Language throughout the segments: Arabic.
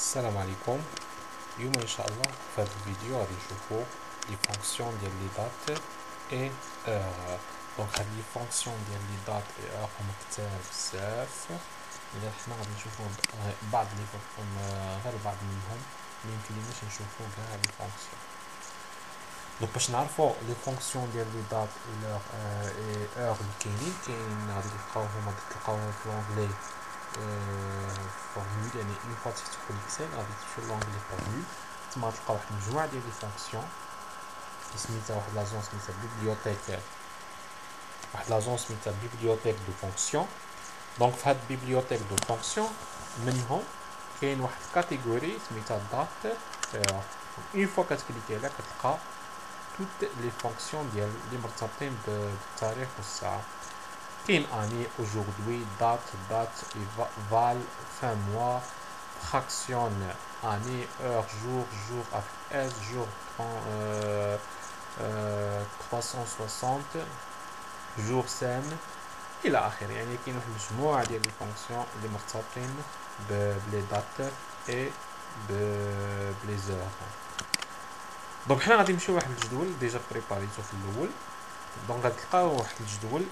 السلام عليكم. اليوم ان شاء الله في هذا الفيديو غادي نشوفوا لي فونكسيون ديال لي دات اي اور. دونك هاد لي فونكسيون ديال لي دات اي اور هما كتار بزاف. الا حنا غادي نشوفوا بعض لي غير بعض منهم، ما يمكنليناش نشوفوا كاع لي فونكسيون. دونك باش نعرفوا لي فونكسيون ديال لي دات اي اور اللي كاينين غادي تلقاوهم في لونغلي فورمول. يعني اون فوا تفتحوا الاكسل غادي تمشيو لونغلي فورمول، تما غتلقاو واحد المجموعه ديال لي فونكسيون سميتها واحد لاجون سميتها بيبليوتيك، واحد لاجون سميتها بيبليوتيك دو فونكسيون. دونك في هاد بيبليوتيك دو فونكسيون منهم كاين واحد كاتيجوري سميتها دات. اون فوا كتكليكي عليها كتلقى توت لي فونكسيون ديال اللي مرتبطين بالتاريخ والساعه. كاين اني aujourd'hui date val fin mois fraction année heure jour avec s jour 360 jour semaine الى اخره. يعني كاين واحد المجموعه ديال لي فونكسيون اللي مرتبطين بلي دات اي بلي زور. دونك حنا غادي نمشيو واحد الجدول ديجا بريباريتو في الاول. دونك غتلقاو واحد الجدول،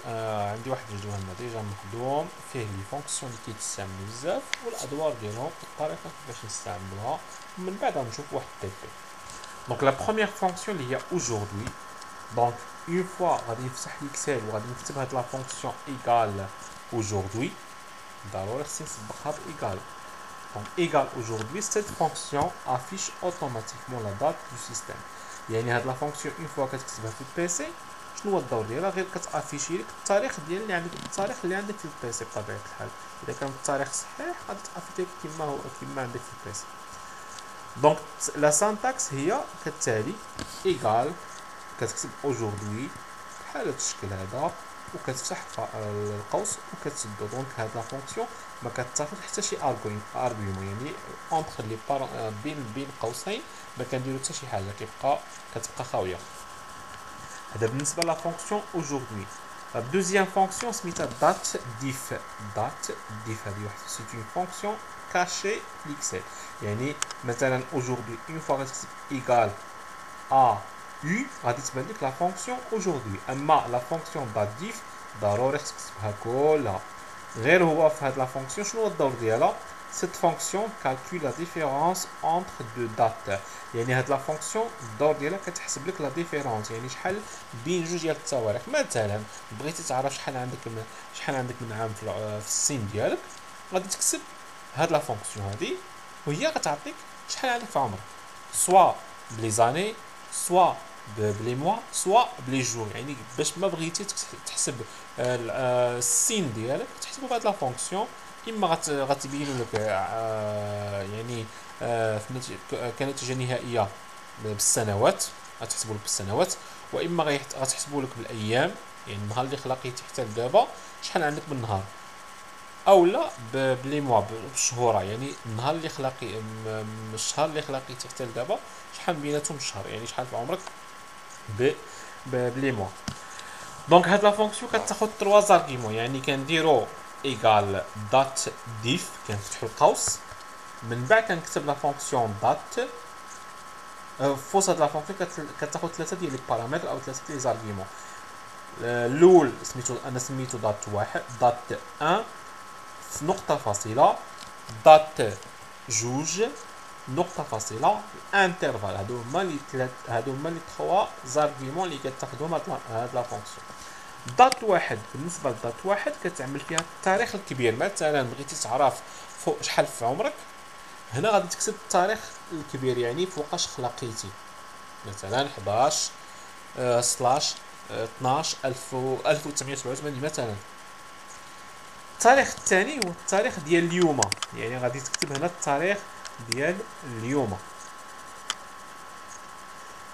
عندي واحد الجدول هنا ديجا مخدوم فيه لي فونكسيون اللي كيتستعملوا بزاف والادوار ديالهم والطريقه كيفاش نستعملوها، ومن بعد غنشوف واحد التيبي. دونك لا بروميير فونكسيون اللي هي aujourd'hui. دونك اون فوا غادي نفتح ليكسل وغادي نكتب هاد لا فونكسيون ايغال aujourd'hui، ضروري خصني نسبقها بايغال. دونك ايغال aujourd'hui cette fonction affiche automatiquement la date du système. يعني هاد لا فونكسيون اون فوا كتكتبها في البيسي شنو هو الدور ديالها؟ غير كتافيشي لك التاريخ ديال اللي عندك، التاريخ اللي عندك في البيسي بطبيعه الحال. اذا كان التاريخ صحيح غادي تافيشي لك كما هو كما عندك في البيسي. دونك لا سانتاكس هي كالتالي: ايغال كتكتب aujourd'hui بحال هذا الشكل هذا وكتفتح القوس وكتسدو. دونك هاد لا فونكسيون ما كتاخذ حتى شي ارغيومون، يعني اونتر لي بين قوسين ما كنديرو حتى شي حاجه، كتبقى خاويه. هذا بالنسبه لا فونكسيون aujourd'hui. لا دوزيام فونكسيون سميتها دات ديف. دات ديف هذه واحد سي اون فونكسيون كاشي ليكسل. يعني مثلا aujourd'hui اون فوا غتكتب ايغال ا u غادي تبان لك لا فونكسيون aujourd'hui. اما لا فونكسيون دات ديف ضروري خصك تكتبها كلها. غير هو في هاد لا فونكسيون شنو هو الدور ديالها؟ cette fonction calcule la différence entre deux dates. يعني هاد لا فونكسيون الدور ديالها كتحسب لك لا ديفيرونس، يعني شحال بين جوج ديال التواريخ. مثلا بغيتي تعرف شحال عندك من عام في السن ديالك، غادي تكتب هاد لا فونكسيون هادي وهي غتعطيك شحال عندك في عمرك، سوا بلي زاني سوا بلي موا سوا بلي جور. يعني باش ما بغيتي تحسب السن ديالك تحسبو بهاد لا فونكسيون، اما غتبين لك يعني كنتيجه نهائيه بالسنوات، غتحسبوا لك بالسنوات، واما غتحسبوا لك بالايام، يعني النهار اللي خلقيتي حتى لدابا شحال عندك من نهار، اولا بلي موا بالشهور، يعني النهار اللي خلقي الشهر اللي خلقيتي حتى لدابا شحال بيناتهم الشهر، يعني شحال في عمرك بلي موا. دونك هاد لا فونكسيون كتاخذ 3 زارغيمون، يعني كنديرو ايغال دات ديف كنفتحو القوس، من بعد كنكتب لا فونكسيون دات فوس. هاد لا فونكسيون كتاخذ 3 ديال لي بارامتر او 3 ديال لي زارغيمون. الاول انا سميتو دات 1 دات 1 نقطه فاصله، دات جوج نقطه فاصله، انترفال. هادو هما لي 3 زارغيمون اللي كتاخذهم هاد لا فونكسيون. دات واحد بالنسبه لدات واحد كتعمل فيها التاريخ الكبير. مثلا بغيتي تعرف فوق شحال في عمرك، هنا غادي تكتب التاريخ الكبير، يعني فوقاش خلقيتي، مثلا 11 سلاش 12 1987 مثلا. التاريخ الثاني هو التاريخ ديال اليوم، يعني غادي تكتب هنا التاريخ ديال اليوم.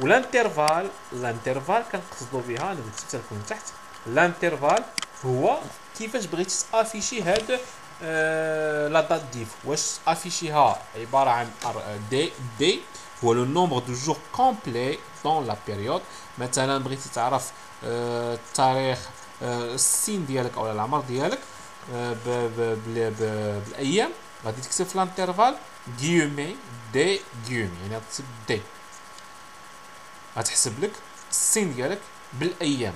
والانترفال كنقصدوا بها، انا كتبت لكم تحت، الانترفال هو كيفاش بغيتي تافيشي هاد لا دات ديف. واش افيشيها عباره عن دي هو لو نومبر دو جور كومبلي دون لا بيريود. مثلا بغيتي تعرف التاريخ السن ديالك او العمر ديالك بالايام، غادي تكتب في الانترفال غيومي دي غيومي، يعني غتكتب دي، غتحسب لك السين ديالك بالايام.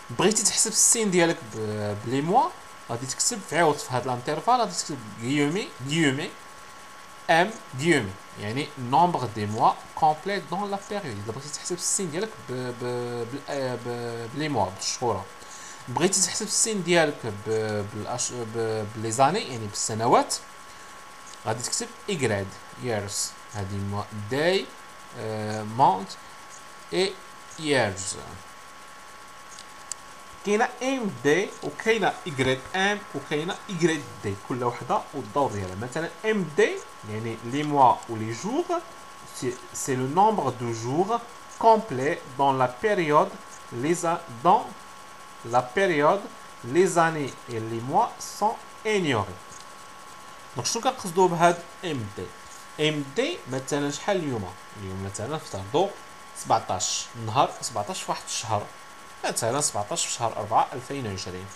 بغيتي تحسب السين ديالك بلي موا، غادي تكتب في عوض في هذا الانترفال غادي تكتب غيومي ام غيومي، يعني نومبر دي موا كومبلي دون لا بيريود. اذا بغيتي تحسب السين ديالك بلي موا بالشهور، بغيتي تحسب السين ديالك بلي زاني يعني بالسنوات، غادي تكتب إيكغاد years، هادي day month اي years. كاينه ام دي وكاينه إيكغاد ام وكاينه إيكغاد دي، كل وحده والدور ديالها. مثلا ام دي يعني لي موا و لي جور، سي لو نومبر دو جور complet dans la période les années et les mois sont ignorés. دونك شنو كنقصدو بهاد ام دي؟ ام دي مثلا شحال اليوم مثلا افترضوا 17 نهار 17 في واحد الشهر، مثلا 17 في شهر 4 2020،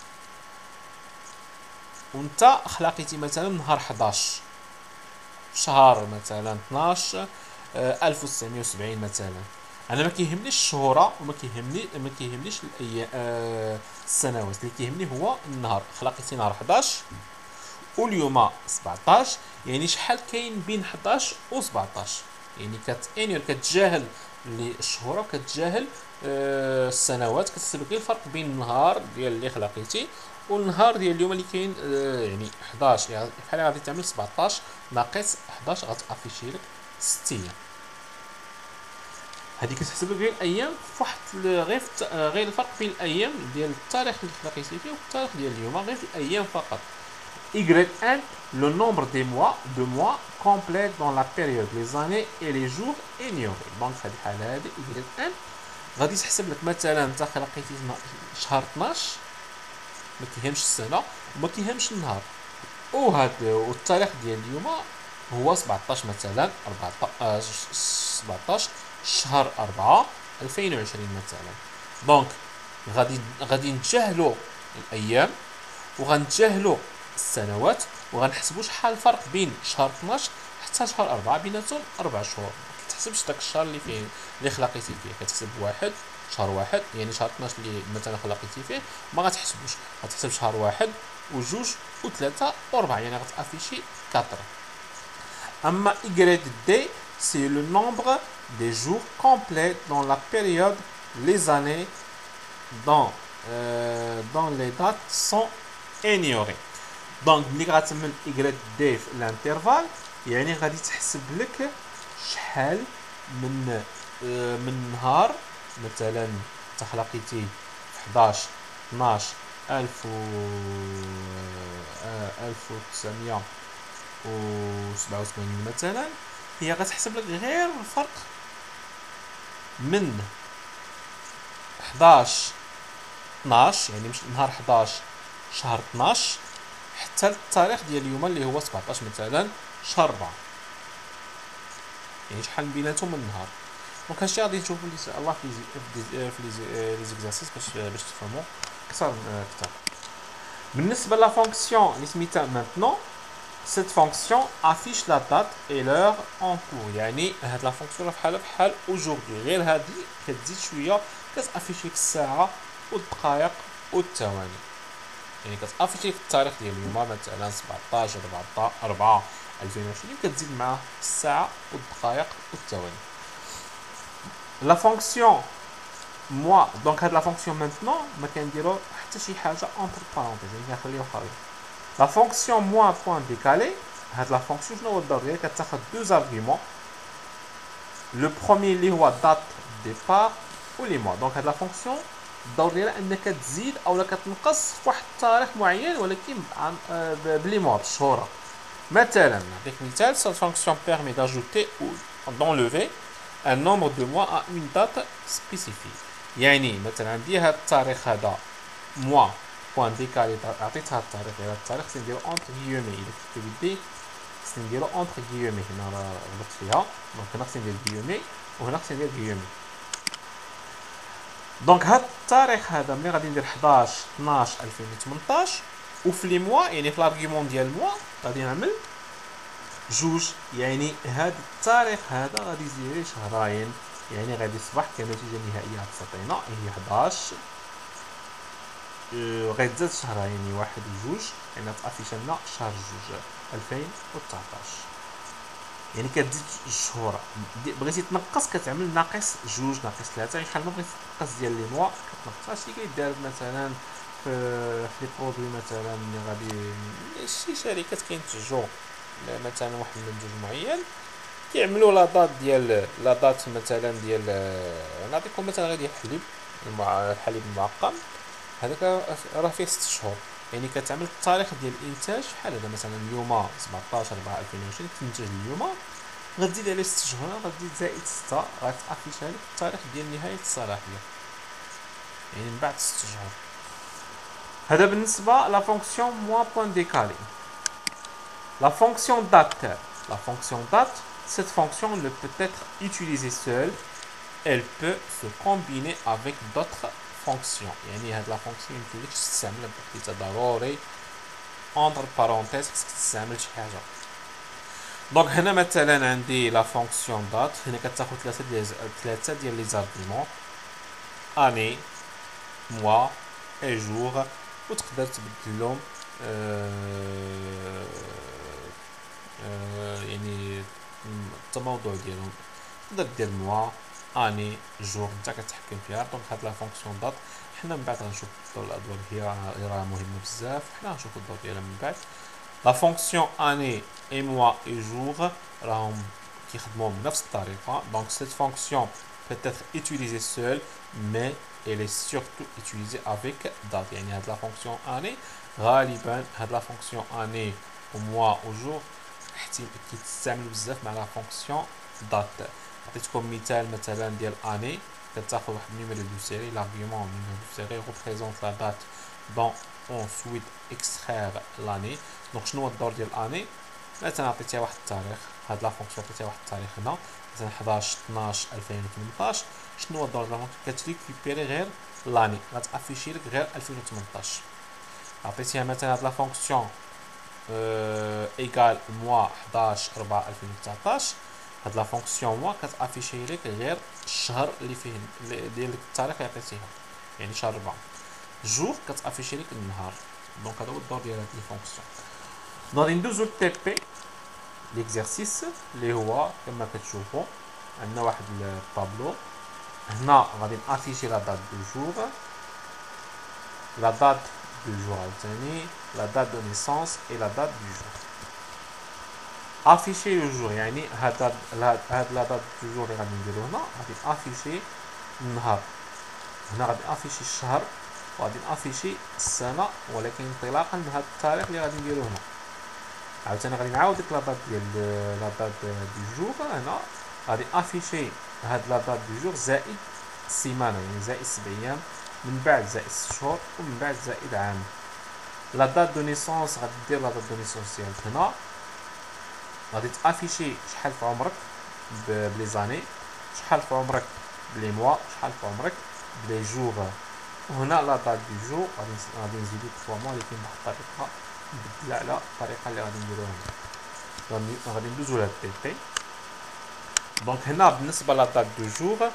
وانت خلاقيتي مثلا نهار 11 في شهر مثلا 12 1970 مثلا. انا ما كيهمنيش الشهوره وما كيهمنيش الايام السنوات، اللي كيهمني هو النهار. خلقتي نهار 11 واليوم 17، يعني شحال كاين بين 11 و 17؟ يعني كتجاهل الشهوره وكتجاهل السنوات، كتحسب غير الفرق بين النهار ديال اللي خلقتي والنهار ديال اليوم اللي كاين. يعني 11 يعني بحال غادي تعمل 17 ناقص 11 غتافيشي لك 6 ايام. هذه كتحسب غير الايام فواحد غير الفرق بين الايام ديال التاريخ اللي خلقتي فيه والتاريخ ديال اليوم، غير في الايام فقط. Y1 le nombre des mois complets dans la période les années et les jours ignorés. دونك في هذه الحاله هذه Y1 غادي تحسب لك مثلا انت خلقتي شهر 12 ما كيهمش السنه وما كيهمش النهار، والتاريخ ديال اليوم هو 17 مثلا 17 شهر 4 2020 مثلا. دونك غادي نتجاهلوا الايام وغنتجاهلوا السنوات وغنحسبوا شحال الفرق بين شهر 12 حتى شهر 4، بيناتهم 4 شهور. ما كتحسبش داك الشهر اللي خلقتي فيه، كتحسب واحد شهر واحد، يعني شهر 12 اللي مثلا خلقتي فيه ما غتحسبوش، غتحسب شهر واحد وجوج وثلاثة وأربعة، يعني غتافيشي 4. أما Y D c'est le nombre des jours complets dans la période les années dont les dates sont ignorées. دونك ملي غتعمل Y D في الانترفال يعني غادي تحسب لك شحال من نهار مثلا تخلقيتي في 11 12 1987 مثلا، هي غتحسب لك غير الفرق من 11 12 يعني مش نهار 11 شهر 12 حتى التاريخ ديال اليوم اللي هو 17 مثلا شهر 4، يعني شحال بيناتهم من النهار. دونك هادشي غادي نشوفو ان شاء الله في لي زيكزارسيس باش تفهموا اكثر. بالنسبه لا فونكسيون اللي سميتها مانتنون، cette fonction affiche la date et l'heure en cours، يعني هاد لا فونكسيون بحال aujourd'hui، غير هادي كتزيد شويه كتافيشيك الساعه والدقائق والثواني، يعني كتافيشيك التاريخ ديال اليوم مثلا 17 4 2020 كتزيد مع الساعه والدقائق والثواني. لا فونكسيون موا دونك هاد لا فونكسيون مانتنون ما كنديرو حتى شي حاجه اونتر بارونتيز، يعني كنخليوها خاويه. لا فونكسيون موان بوان ديكالي، هاد لا فونكسيون شنو هو الدور ديالها؟ كتاخد دو زارغيومون، لو بروميي اللي هو دات ديبار و لي موا. دونك هاد لا فونكسيون الدور ديالها انك تزيد اولا كتنقص في واحد التاريخ معين ولكن بلي موا بالشهور. مثلا نعطيك مثال، cette fonction permet d'ajouter ou d'enlever un nombre de mois à une date spécifique. يعني مثلا عندي هاد التاريخ هذا موا بوان ديكالي، عطيتها التاريخ ديال التاريخ خصني نديرو اونتر غيومي، الا كنت بدي خصني نديرو اونتر غيومي، هنا راه غلطت فيها، دونك هنا خصني ندير غيومي وهنا خصني ندير غيومي. دونك هاد التاريخ هذا ملي غادي ندير 11 12 2018 وفي لي موا يعني في لارغيومون ديال الموا غادي نعمل جوج يعني هاد التاريخ هذا غادي يزيد عليه شهرين، يعني غادي يصبح كنتيجة نهائية تعطينا هي 11 غيتزاد شهرين يعني 1 و 2 يعني تافيش لنا شهر جوج 2019 يعني كتزيد الشهور. بغيتي تنقص كتعمل ناقص جوج ناقص 3 يعني بحال ما بغيتي تنقص ديال لي موا كتنقص. هادشي كيدار مثلا في لي برودوي مثلا اللي غادي شي شركات كينتجو مثلا واحد المنتوج معين كيعملوا لا دات ديال لا دات مثلا ديال نعطيكم مثلا غير ديال الحليب الحليب المعقم هذاك راه فيه 6 شهور يعني كتعمل التاريخ ديال الانتاج بحال هذا مثلا اليوم 17 4 2020 كتنتج اليوم غتزيد عليه 6 شهور غتزيد زائد 6 غتافيشها لك التاريخ ديال نهايه الصلاحيه يعني من بعد 6 شهور. هذا بالنسبه لا فونكسيون موان بوين ديكالي. La fonction date. La fonction date, cette fonction ne peut être utilisée seule, elle peut se combiner avec d'autres fonctions. يعني هاد لا فونكسيون ميمكنلكش تستعملها بوحديتها ضروري entre parenthèses خصك تستعمل شي حاجة. دونك هنا مثلا عندي لا فونكسيون دات هنا كتاخد ثلاثة ديال لي زارغيومون اني موا اي جور وتقدر تبدلهم يعني التموضع ديالهم تقدر دير موا اني جور نتا كتحكم فيها. دونك هاد لا فونكسيون دات حنا من بعد غنشوف الدور الادوار هي راه مهمه بزاف حنا غنشوفو الدور ديالها من بعد. لا فونكسيون اني اي موا اي جور راهم كيخدموا بنفس الطريقه. دونك cette fonction peut être utilisée seule mais elle est surtout utilisée avec date. يعني هاد لا فونكسيون اني غالبا هاد لا فونكسيون اني و موا و جور كيتستعمل بزاف مع لا فونكسيون دات. عطيتكم مثال مثلا ديال اني كتاخذ واحد النيميرو دو سيري l'argument numéro de série représente la date dont on souhaite extraire l'année. دونك شنو هو الدور ديال اني مثلا عطيتيها واحد التاريخ هاد لا فونكسيون عطيتيها واحد التاريخ هنا مثلا 11 12 2018 شنو هو الدور ديال كتريكوبيري غير لاني غتافيشي لك غير 2018. عطيتيها مثلا هاد لا فونكسيون ايكال موا 11 4 2019 هاد لا فونكسيون موا كتافيشي لك غير الشهر اللي فيه ديال التاريخ اللي عطيتيها يعني شهر 4. جور كتافيشي لك النهار. دونك هذا هو الدور ديال هاد لي فونكسيون. غادي ندوزو للتي بي ليكزارسيس اللي هو كما كتشوفوا عندنا واحد الطابلو هنا غادي نافيشي لا دات دو جور لا دات دو جور عاوتاني لا دات دو نيسونس اي لا دات دو جور. افيشي لو جور يعني هاد لا دات دو جور اللي غادي نديرو هنا غادي افيشي النهار هنا غادي افيشي الشهر وغادي نافيشي السنه ولكن انطلاقا من هذا التاريخ اللي غادي نديرو هنا. عاوتاني غادي نعاود ديك لا دات ديال لا دات دو جور هنا غادي افيشي هاد لا دات دو جور زائد السيمانه يعني زائد 7 ايام من بعد زائد 6 شهور ومن بعد زائد عام. لا دات دو نيسونس غادي دير لا دات دو نيسونس ديالك هنا غادي تافيشي شحال في عمرك بلي زاني شحال في عمرك بلي موا شحال في عمرك بلي جور وهنا لا دات دو جور غادي نزيدو 3 موا ولكن بواحد الطريقه نبدل على الطريقه اللي غادي نديروها هنا. غادي ندوزو لهاد تي بي. دونك هنا بالنسبه لا دات دو جور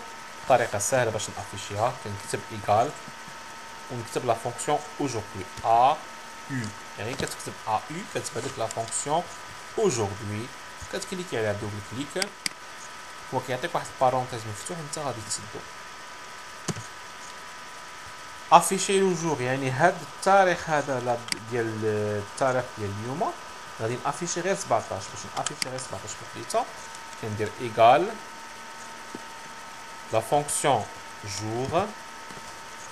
طريقه سهله باش نافيشيها كنكتب ايكال ونكتب لا فونكسيون اوجوردي ا يو يعني كتكتب ا يو كتبان لك لا فونكسيون اوجوردي كتكليكي عليها دوبل كليك هو كيعطيك واحد البارونتيز مفتوح انت غادي تسدو. افيشي لو جور يعني هاد التاريخ هذا ديال التاريخ ديال اليوم غادي نافيشي غير 17 باش نافيشي غير 17 بوحديتها كندير ايكال لا فونكسيون جور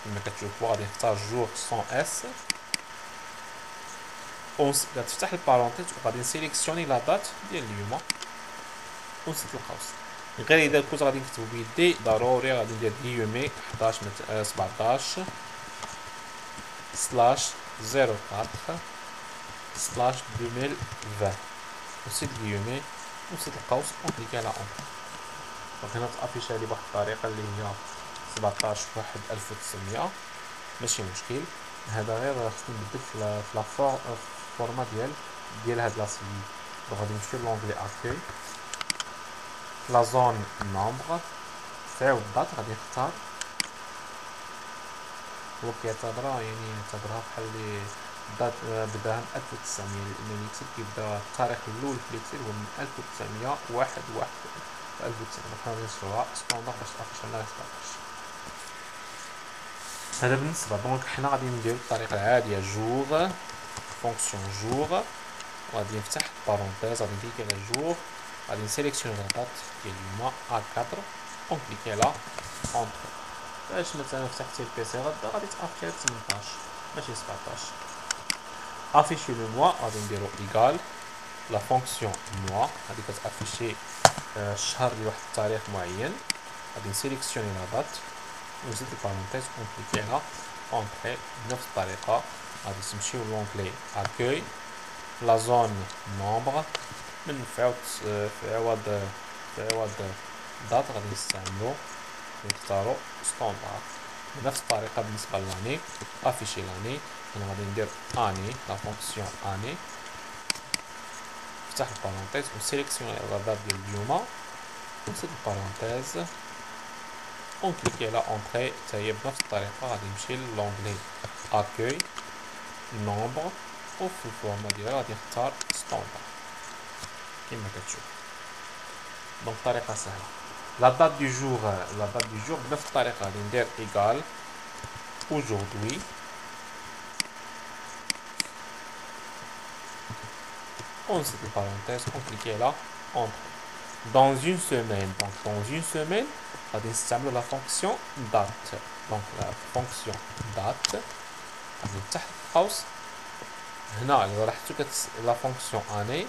كما كتشوفوا غادي نختار جور سون اس غتفتح البارونتيز وغادي نسيليكسيوني لا دات ديال اليوم ونسد القوس. غير اذا كنت غادي نكتب بيدي ضروري غادي ندير غيومي 11 17 سلاش 04 سلاش 2020 ونسد غيومي ونسد القوس ونكليكي على اون. دونك هنا تافيشا لي بواحد الطريقه اللي هي 17 1 1900 ماشي مشكل. هذا غير خصني نبدل في لا فورما ديال هاد لاسيي دونك غادي نمشيو لونغلي اكوي لا زون نومبر فيها الدات غادي نختار هو كيعتبرها يعني يعتبرها بحال اللي الدات بداها من 1900 لان ليكسيل كيبدا التاريخ الاول في ليكسيل هو من 1901 1900 حنا نشروها ستوندار باش تافيش لنا 17. هذا بالنسبه دونك حنا غادي نديرو الطريقه العاديه جور فونكسيون جور غادي نفتح بارونتيز غادي نكليكي على جور غادي نسيليكسيوني لا دات ديال اليوم A4 ونكليكي على اونتر باش مثلا فتحتي البيسي غدا غادي تافيشي 18 ماشي 17. افيشي لو موا غادي نديرو ايكال لا فونكسيون موا غادي كتافيشي الشهر ديال واحد التاريخ معين غادي نسيليكسيوني لا دات ونزيد البارونتيز ونكليكي على اونتري بنفس الطريقه غادي تمشيو لونغلي اكوي لا زون نومبر من في عوض دات غادي نستعملو نختارو ستوندار بنفس الطريقه بالنسبه لاني افيشي لاني انا غادي ندير اني لا فونكسيون اني نفتح البارونتيز ونسيليكسيوني لا دات ديال اليوم ونسد البارونتيز ونكليكي على اونتري حتى هي بنفس الطريقه غادي نمشي لونغلي اكوي نومبر وفي الفورما ديالها غادي نختار ستوندار كما كتشوف. دونك طريقه سهله. لا دات دو جور بنفس الطريقه غادي ندير ايكال aujourd'hui on set une parenthèse on clique là entre dans une semaine donc dans une semaine غادي نستعملوا la fonction date donc la fonction date غادي نفتح قوس هنا الا لاحظتوا لا فونكسيون اني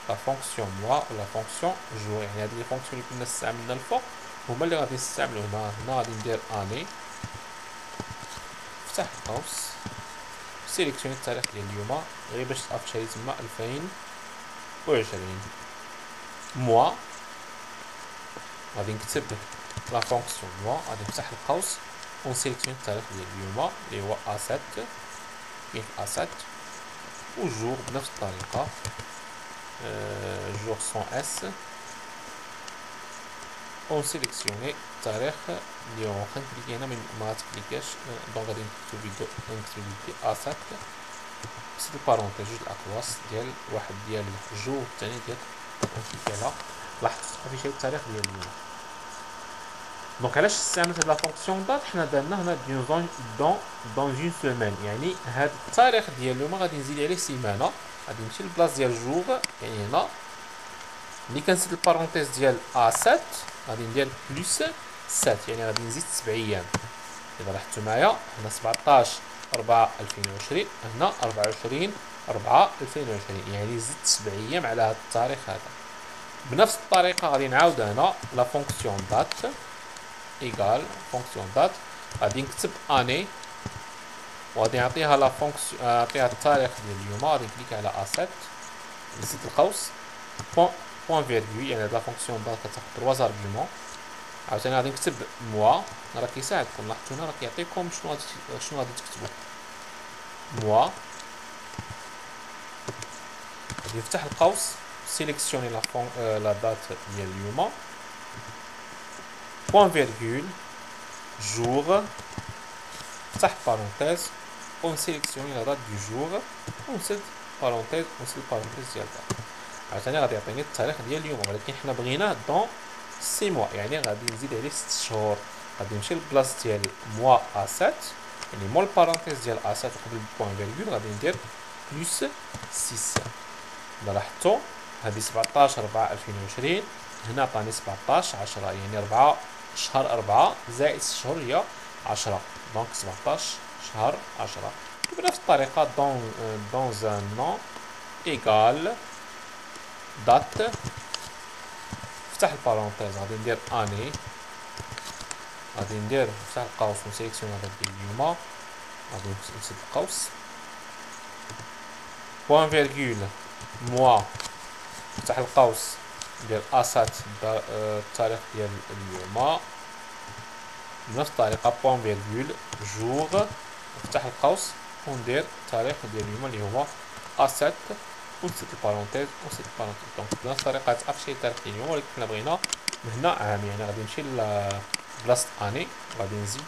لا فونكسيون موا ولا فونكسيون جور يعني هاد لي فونكسيون اللي كنا استعملنا الفوق هما اللي غادي نستعملوا هنا غادي ندير اني نفتح القوس سيليكسيوني التاريخ ديال اليوم غير باش تافيش لي تما 2020 موا غادي نكتب لا فونكسيون موا غادي نفتح القوس ونسيليكسيوني التاريخ ديال اليوم اللي هو A7 كاين A7 وجور بنفس الطريقه jour sans S ونسيليكسيوني التاريخ اللي هو كنكليكي هنا ما تكليكاش دونك غادي نكتب A7 سيت البارونتيز جوج الاقواس ديال واحد ديال الجور الثاني ديال كنكليكي على لاحظت افيشي التاريخ ديال اليوم. دونك علاش استعملت هاد لا فونكسيون دات حنا درنا هنا دون اون سيمين يعني هاد التاريخ ديال اليوم غادي نزيد عليه سيمانه غادي نمشي للبلاص ديال جور يعني هنا ملي كنسد البارونتيز ديال A7 غادي ندير بلس 7 يعني غادي نزيد 7 ايام. اذا لاحظتوا معايا هنا 17 4 2020 هنا 24 4 2020 يعني زدت 7 ايام على هذا التاريخ هذا. بنفس الطريقه غادي نعاود هنا لا فونكسيون دات ايكال فونكسيون دات غادي نكتب اني وغادي نعطيها لا فونكسيون نعطيها التاريخ ديال اليوم غادي نكليك على A7 نزيد القوس بوان فيرغول يعني هاد لا فونكسيون دات كتاخد 3 ارغيومون عاوتاني غادي نكتب موا راه كيساعدكم لاحظتوا هنا راه كيعطيكم شنو غادي تكتبوا موا غادي نفتح القوس سيليكسيوني لا دات ديال اليوم بوان فيرغول جور فتح بارونتيز ونسيليكسيوني لا دات دو جور ونسد بارونتيز ديال دات عاوتاني غادي يعطيني التاريخ ديال اليوم ولكن حنا بغيناه دون 6 موا يعني غادي نزيد عليه 6 شهور غادي نمشي للبلاص ديال موا A7 يعني مول البارونتيز ديال A7 قبل بوان فيرغول غادي ندير بلس 6 اذا لاحظتوا هذه 17 4 2020 هنا عطاني 17 10 يعني 4 شهر 4 زائد 6 شهور هي 10 دونك 17 شهر 10 بنفس الطريقه دون ان نون ايكال دات نفتح البارونتيز غادي ندير اني غادي ندير نفتح القوس ونسيليكسيون هذا ديال اليوم غادي نسد القوس بوان فيرغول موا نفتح القوس ندير A7 التاريخ ديال اليوم بنفس الطريقه بوان فيرغول جور نفتح القوس وندير التاريخ ديال اليوم اللي هو A7 ونسيت البارونتيز ونسيت البارونتيز. دونك بنفس الطريقه تافشي التاريخ ديال اليوم، ولكن حنا بغينا من هنا عام، يعني غادي نمشي لبلاصه اني وغادي نزيد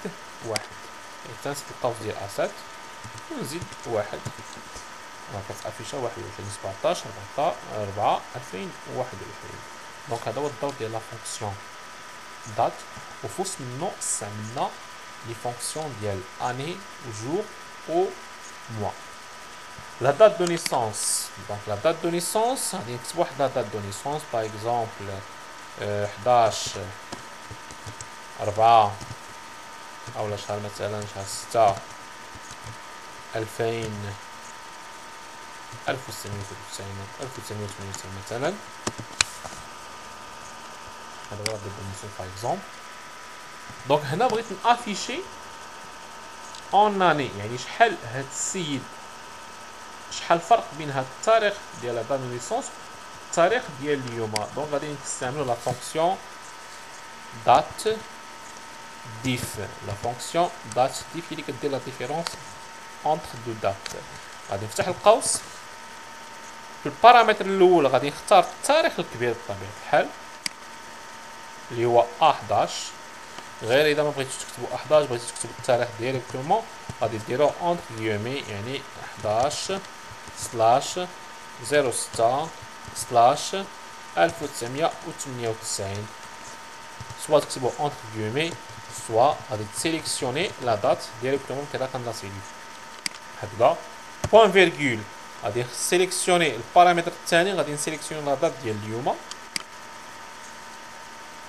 واحد، يعني تنسيت القوس ديال اسات ونزيد واحد، كتافيشا 21 17 4 2021. دونك هذا هو الدور ديال لا فونكسيون دات، وفي وسط منو استعملنا لي فونكسيون ديال اني وجور و موا. La date de naissance. Donc la date de naissance, غادي نكتب واحد la date de naissance par exemple 11 4 اولا شهر مثلا شهر 6 2000 1998 مثلا. هذا هو la date de naissance par exemple. دونك هنا بغيت نافيشي اون اني، يعني شحال هاد السيد، شحال الفرق بين هاد التاريخ ديال لا دات دو نيسونس والتاريخ ديال اليوم. دونك غادي نستعملو لا فونكسيون دات ديف. لا فونكسيون دات ديف هي اللي كدير لا ديفيرونس اونتر دو دات. غادي نفتح القوس، في البارامتر الاول غادي نختار التاريخ الكبير بطبيعه الحال اللي هو A11. غير اذا ما بغيتوش تكتبوا 11 بغيتو تكتبوا التاريخ ديريكتومون غادي ديرو اونتر غيومي، يعني 11 سلاش 06 سلاش 1998. سوا تكتبوا اونتر غيومي سوا غادي تسيليكسيوني لا دات ديريكتومون كذا كنلاصي ليه هكذا. بوان فيرغول غادي نسيليكسيوني البارامتر الثاني، غادي نسيليكسيوني لا دات ديال اليوم.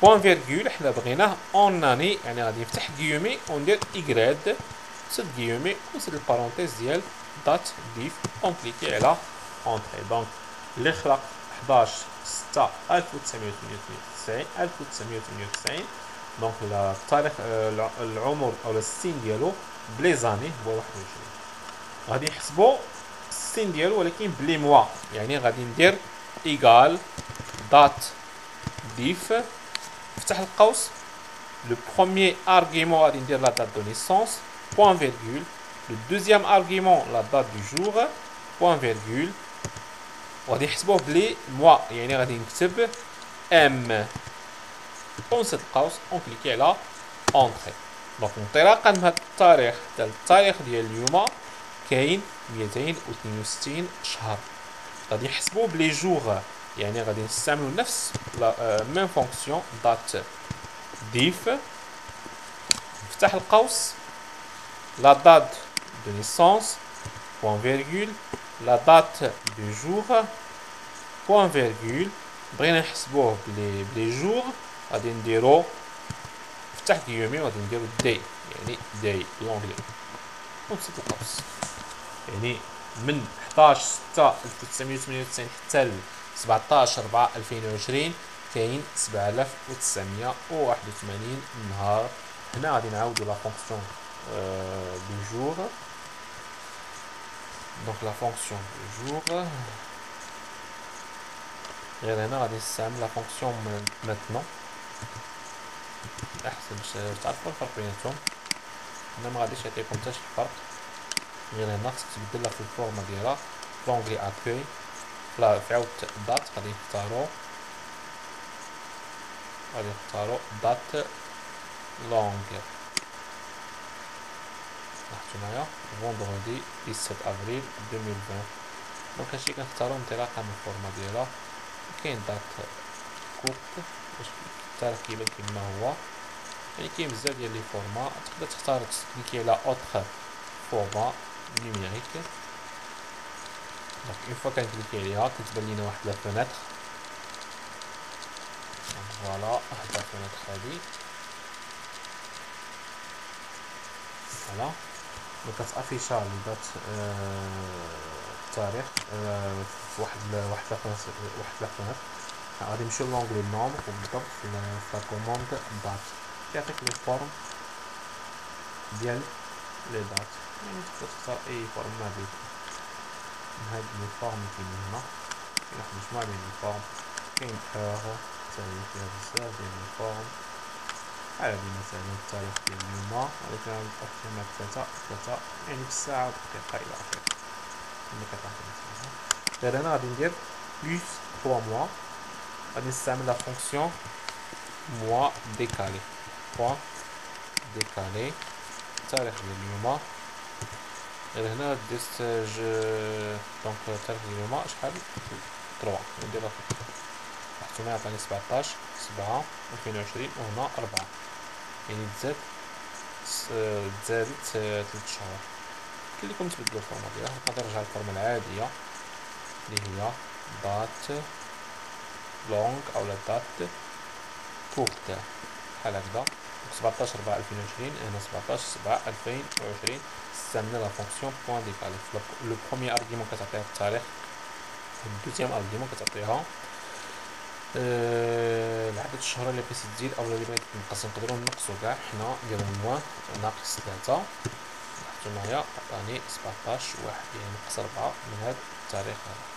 بوان فيرغول حنا بغيناه اون اني، يعني غادي نفتح غيومي وندير ايكغاد سد غيومي وسد البارونتيز ديال دات ديف ونكليكي على اونتري. دونك اللي خلق 11 6 1998 دونك التاريخ العمر او السن ديالو بلي زاني هو 21. غادي نحسبو السن ديالو ولكن بلي موا، يعني غادي ندير ايكال دات ديف، نفتح القوس، لو بروميير ارغيومون غادي ندير لا دات دو نيسونس بوان فيرغول، لو دوزيام ارغيومون لا دات دو جور بوان فيرغول، وغادي نحسبوه بلي موا، يعني غادي نكتب ام ونسد القوس ونكليكي على اونتري. دونك انطلاقا من هذا التاريخ حتى التاريخ ديال اليوم كاين 262 شهر. غادي نحسبوه بلي جور، يعني غادي نستعملوا نفس ميم فونكسيون دات ديف، نفتح القوس، لا دات دو نيسونس بوان فيرغول، لا دات دو جور بوان فيرغول. بغينا نحسبوه بلي جور غادي نديرو نفتح كيومي وغادي نديرو داي، يعني داي لونغلي ونسد القوس. يعني من 11 6 1998 حتى ل 17 4 2020 كاين 7981 نهار. هنا غادي نعاودو لا فونكسيون دو جور. دونك لا فونكسيون دو جور غير هنا غادي نستعمل لا فونكسيون ماتنون احسن باش تعرفوا الفرق بيناتهم. هنا ما غاديش يعطيكم حتى شي فرق، غير هنا خصك تبدلها في الفورما ديالها لونغلي اكوي. في عاود دات غادي نختارو دات لونغ. لاحظتوا معايا فوندغودي 17 افريل 2020. دونك هادشي كنختارو انطلاقا من الفورما ديالها. كاين دات كورت باش التاريخ كيبان كيما هو، يعني كاين بزاف ديال لي فورما. تقدر تختار تكليكي على اوتر فورما نيميريك. دونك اون فوا كنكليكي عليها كتبان لينا واحد لا فونيتر. فوالا هاد لا فونيتر هادي فوالا كتافيشا لي دات التاريخ في واحد لا فونيتر. غادي نمشيو لونغلي نومبر وبالضبط في لا كوموند دات كيعطيك لي فورم ديال لي دات، يعني تقدر تختار اي فورم ما بغيتي. من هاد لي فورم كاينين هنا، كاين واحد المجموعة ديال لي فورم، كاين اور حتى هي فيها بزاف ديال لي فورم. بحال هادي مثلا التاريخ ديال اليوم، ولكن غادي نتأكد مع ثلاثة يعني بالساعة ودقيقة إلى آخره. كما كتعرفوا. غير هنا غادي ندير بلس 3 موا، غادي نستعمل لا فونكسيون موا ديكالي، بوان ديكالي التاريخ ديال اليوم. غير هنا دزت دونك التاريخ ديال اليوم شحال 3 نديرها، حيت عطاني 17/7/2020 وهنا 4، يعني تزادت 3 شهور. كاين لكم تبدلوا الفورمات ديالها، نقدر نرجع للفورمه العاديه اللي هي دات لونغ او لا دات كورت بحال هكذا. 17/4/2020 هنا 17/7/2020 استعملنا لا فونكسيون بوان ديكالي. لو بروميير ارغيومون كتعطيها التاريخ، الدوزيام ارغيومون كتعطيها العدد الشهور اللي بغيتي تزيد او اللي بغيتي تنقص. نقدروا نقصوا كاع حنا نديرو موان ناقص 3، لاحظتوا معايا عطاني 17/1 يعني نقص 4 من هذا التاريخ هذا.